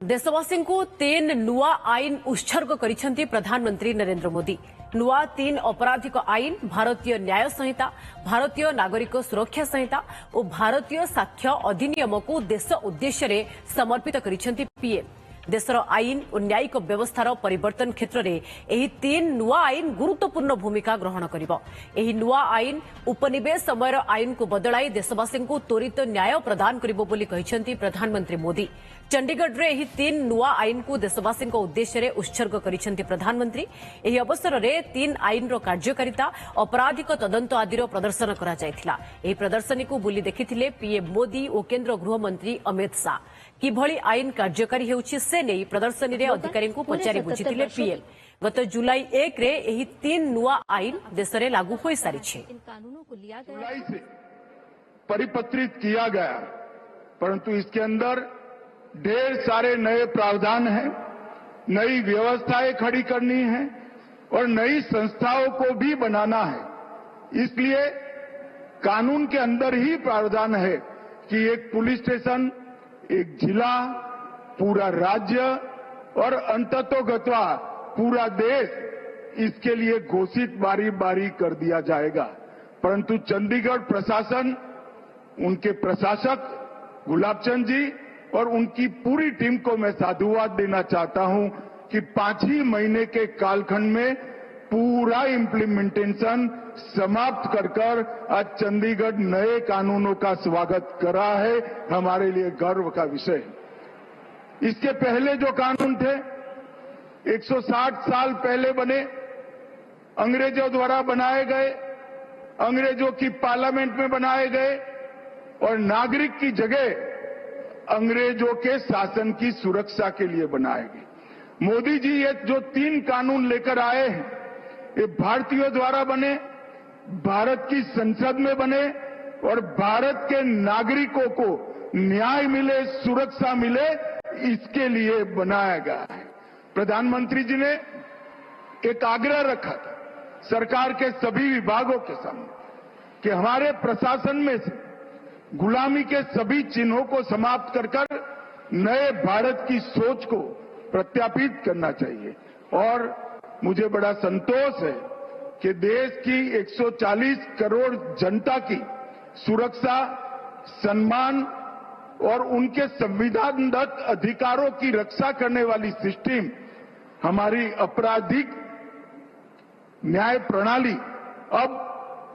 देशवासी को 3 नुआ आईन उत्सर्ग करिसेंती प्रधानमंत्री नरेंद्र मोदी। नुआ 3 अपराधिक आईन भारतीय न्याय संहिता, भारतीय नागरिक सुरक्षा संहिता और भारतीय साक्ष्य अधिनियम को देश उद्देश्य रे समर्पित करिसेंती पीएम। देशर आईन और न्यायिक व्यवस्थार परिवर्तन क्षेत्र में एही 3 नुआ आईन गुरुत्वपूर्ण भूमिका ग्रहण करिबो। एही नुआ आईन उपनिवेश समयर आईन को बदलाई देशवासी को त्वरित न्याय प्रदान करिबो बोली कहिसेंती प्रधानमंत्री मोदी। चंडीगढ़ रे एही 3 नुआ आईन को देशवासी उद्देश्य रे उत्सर्ग करिसेंती प्रधानमंत्री। एही अवसर रे 3 आईन रो कार्यकारिता, आपराधिक तदंत आदिर प्रदर्शन करा जायथिला। एही प्रदर्शनी को बुली देखिथिले पीएम मोदी और केंद्र गृह मंत्री अमित शाह। किभଳି आईन कार्यकारी हेउछि से नै प्रदर्शनी रे अधिकारी को पचारि बुझिथिले पीएम। गत जुलाई 1 रे एही 3 नुआ आईन देश रे लागू होई सारिछे। इन कानूनों को लिया गया जुलाई से परिपत्रित किया गया, परंतु इसके अंदर ढेर सारे नए प्रावधान हैं, नई व्यवस्थाएं खड़ी करनी है और नई संस्थाओं को भी बनाना है। इसलिए कानून के अंदर ही प्रावधान है कि एक पुलिस स्टेशन, एक जिला, पूरा राज्य और अंततोगत्वा पूरा देश इसके लिए घोषित बारी बारी कर दिया जाएगा। परंतु चंडीगढ़ प्रशासन, उनके प्रशासक गुलाबचंद जी और उनकी पूरी टीम को मैं साधुवाद देना चाहता हूं कि 5 ही महीने के कालखंड में पूरा इम्प्लीमेंटेशन समाप्त कर आज चंडीगढ़ नए कानूनों का स्वागत करा है। हमारे लिए गर्व का विषय है। इसके पहले जो कानून थे 160 साल पहले बने, अंग्रेजों द्वारा बनाए गए, अंग्रेजों की पार्लियामेंट में बनाए गए और नागरिक की जगह अंग्रेजों के शासन की सुरक्षा के लिए बनाए गए। मोदी जी ये जो 3 कानून लेकर आए हैं, ये भारतीयों द्वारा बने, भारत की संसद में बने और भारत के नागरिकों को न्याय मिले, सुरक्षा मिले, इसके लिए बनाया गया है। प्रधानमंत्री जी ने एक आग्रह रखा था सरकार के सभी विभागों के सामने कि हमारे प्रशासन में से गुलामी के सभी चिन्हों को समाप्त कर नए भारत की सोच को प्रत्यापित करना चाहिए। और मुझे बड़ा संतोष है कि देश की 140 करोड़ जनता की सुरक्षा, सम्मान और उनके संविधानदत्त अधिकारों की रक्षा करने वाली सिस्टम हमारी आपराधिक न्याय प्रणाली अब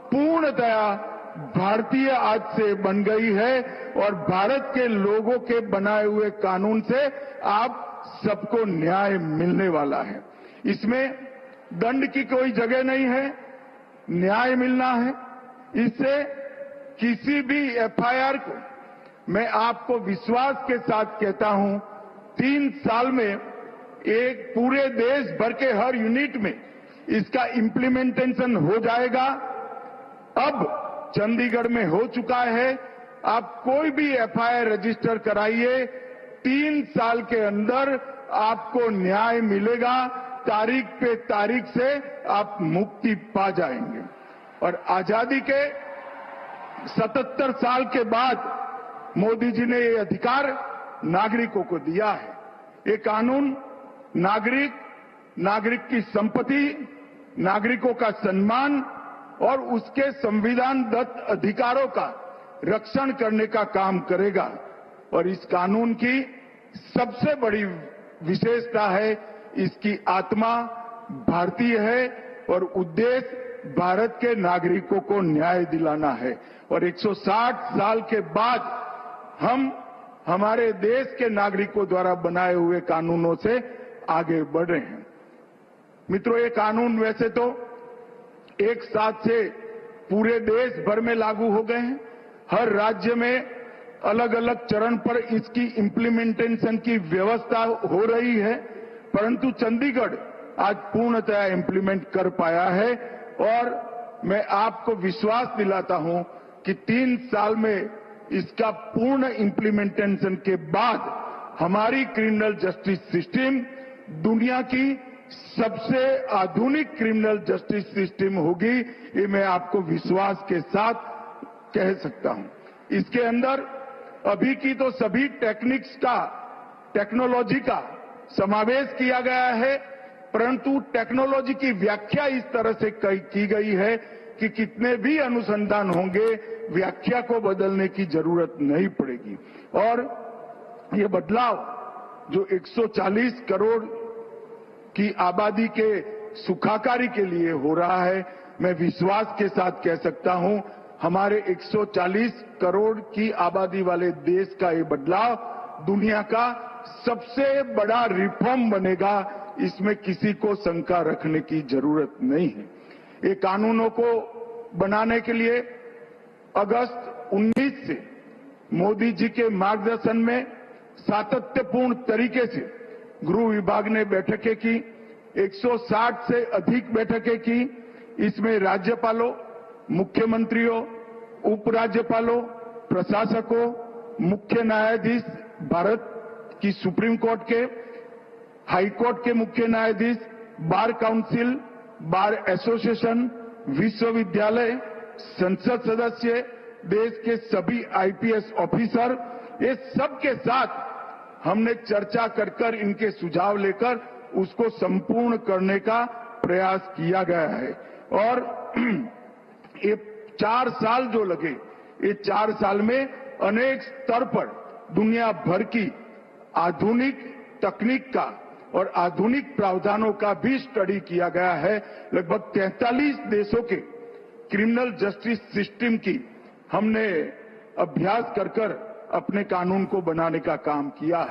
पूर्णतया भारतीय आज से बन गई है और भारत के लोगों के बनाए हुए कानून से आप सबको न्याय मिलने वाला है। इसमें दंड की कोई जगह नहीं है, न्याय मिलना है। इससे किसी भी एफआईआर को मैं आपको विश्वास के साथ कहता हूं 3 साल में एक पूरे देश भर के हर यूनिट में इसका इम्प्लीमेंटेशन हो जाएगा। अब चंडीगढ़ में हो चुका है। आप कोई भी एफआईआर रजिस्टर कराइए, 3 साल के अंदर आपको न्याय मिलेगा। तारीख पे तारीख से आप मुक्ति पा जाएंगे। और आजादी के 77 साल के बाद मोदी जी ने ये अधिकार नागरिकों को दिया है। ये कानून नागरिक की संपत्ति, नागरिकों का सम्मान और उसके संविधानदत्त अधिकारों का रक्षण करने का काम करेगा। और इस कानून की सबसे बड़ी विशेषता है इसकी आत्मा भारतीय है और उद्देश्य भारत के नागरिकों को न्याय दिलाना है। और 160 साल के बाद हम हमारे देश के नागरिकों द्वारा बनाए हुए कानूनों से आगे बढ़ रहे हैं। मित्रों, ये कानून वैसे तो एक साथ से पूरे देश भर में लागू हो गए हैं। हर राज्य में अलग अलग चरण पर इसकी इम्प्लीमेंटेशन की व्यवस्था हो रही है, परंतु चंडीगढ़ आज पूर्णतया इम्प्लीमेंट कर पाया है। और मैं आपको विश्वास दिलाता हूं कि 3 साल में इसका पूर्ण इम्प्लीमेंटेशन के बाद हमारी क्रिमिनल जस्टिस सिस्टम दुनिया की सबसे आधुनिक क्रिमिनल जस्टिस सिस्टम होगी। ये मैं आपको विश्वास के साथ कह सकता हूं। इसके अंदर अभी की तो सभी टेक्निक्स का टेक्नोलॉजी का समावेश किया गया है, परंतु टेक्नोलॉजी की व्याख्या इस तरह से की गई है कि कितने भी अनुसंधान होंगे, व्याख्या को बदलने की जरूरत नहीं पड़ेगी। और ये बदलाव जो 140 करोड़ की आबादी के सुखाकारी के लिए हो रहा है, मैं विश्वास के साथ कह सकता हूं, हमारे 140 करोड़ की आबादी वाले देश का ये बदलाव दुनिया का सबसे बड़ा रिफॉर्म बनेगा, इसमें किसी को शंका रखने की जरूरत नहीं है। ये कानूनों को बनाने के लिए अगस्त 19 से मोदी जी के मार्गदर्शन में सातत्यपूर्ण तरीके से गृह विभाग ने बैठकें की, 160 से अधिक बैठकें की। इसमें राज्यपालों, मुख्यमंत्रियों, उपराज्यपालों, प्रशासकों, मुख्य न्यायाधीश भारत की सुप्रीम कोर्ट के, हाई कोर्ट के मुख्य न्यायाधीश, बार काउंसिल, बार एसोसिएशन, विश्वविद्यालय, संसद सदस्य, देश के सभी आईपीएस ऑफिसर, ये सब के साथ हमने चर्चा कर इनके सुझाव लेकर उसको संपूर्ण करने का प्रयास किया गया है। और ये 4 साल जो लगे, ये 4 साल में अनेक स्तर पर दुनिया भर की आधुनिक तकनीक का और आधुनिक प्रावधानों का भी स्टडी किया गया है। लगभग 43 देशों के क्रिमिनल जस्टिस सिस्टम की हमने अभ्यास कर अपने कानून को बनाने का काम किया है।